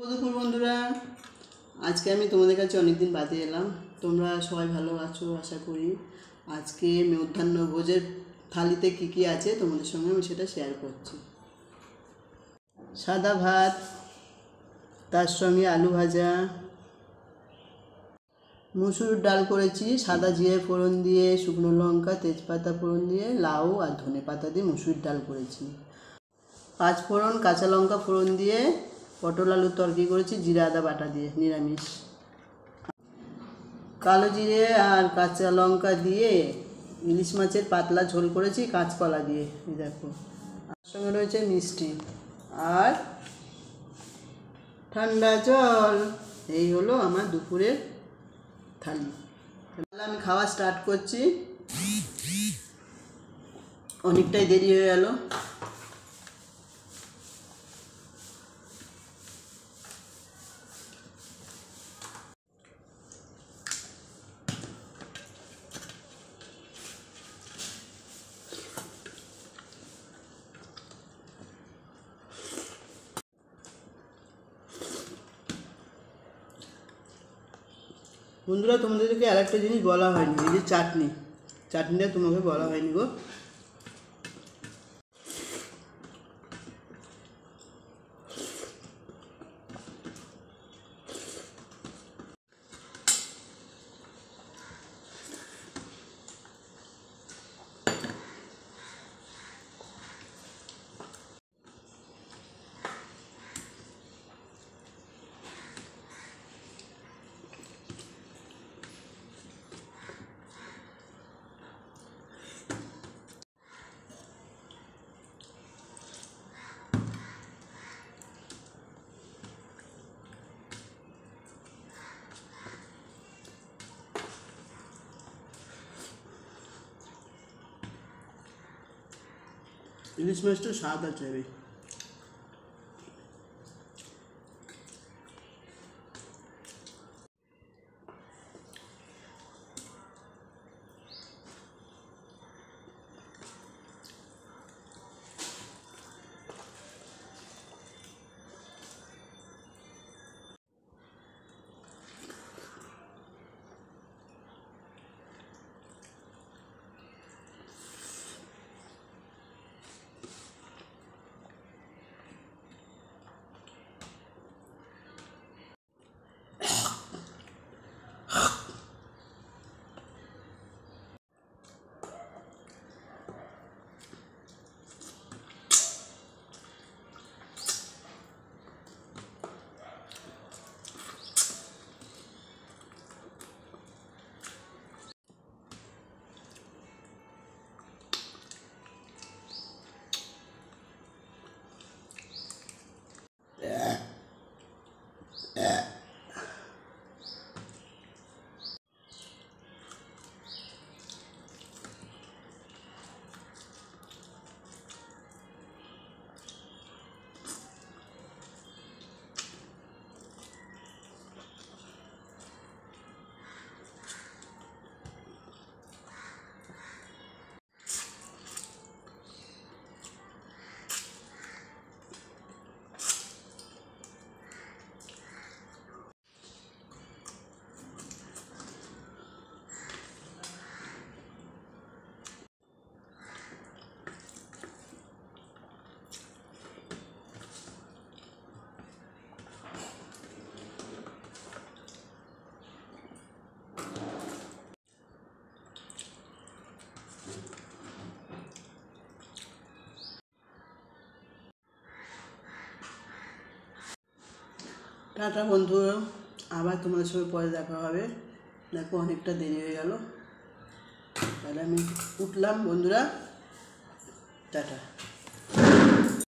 দুপুর বন্ধুরা, আজকে আমি তোমাদের কাছে অনেকদিন বাদে এলাম। তোমরা সবাই ভালো আছো আশা করি। আজকে মধ্যাহ্ন ভোজের থালিতে কী কী আছে তোমাদের সঙ্গে আমি সেটা শেয়ার করছি। সাদা ভাত, তার সঙ্গে আলু ভাজা, মুসুর ডাল করেছি সাদা জিরে ফোড়ন দিয়ে, শুকনো লঙ্কা তেজপাতা ফোড়ন দিয়ে, লাউ আর ধনে পাতা দিয়ে মুসুর ডাল করেছি। 5 ফোড়ন কাঁচা লঙ্কা ফোড়ন দিয়ে পটল আলুর তরকারি করেছি জিরা আদা বাটা দিয়ে নিরামিষ। কালো জিরে আর কাঁচা লঙ্কা দিয়ে ইলিশ মাছের পাতলা ঝোল করেছি কাঁচকলা দিয়ে। এই দেখো, তার সঙ্গে রয়েছে মিষ্টি আর ঠান্ডা জল। এই হলো আমার দুপুরের থালি। তাহলে আমি খাওয়া স্টার্ট করছি, অনেকটাই দেরি হয়ে গেল। বন্ধুরা, তোমাদেরকে আর একটা জিনিস বলা হয়নি, এই যে চাটনিটা তোমাকে বলা হয়নি গো। ইলিশ মাছটা স্বাদ আছে রে। টাটা বন্ধু, আবার তোমাদের সঙ্গে পরে দেখা হবে। দেখো অনেকটা দেরি হয়ে গেল, তাহলে আমি উঠলাম বন্ধুরা, টাটা।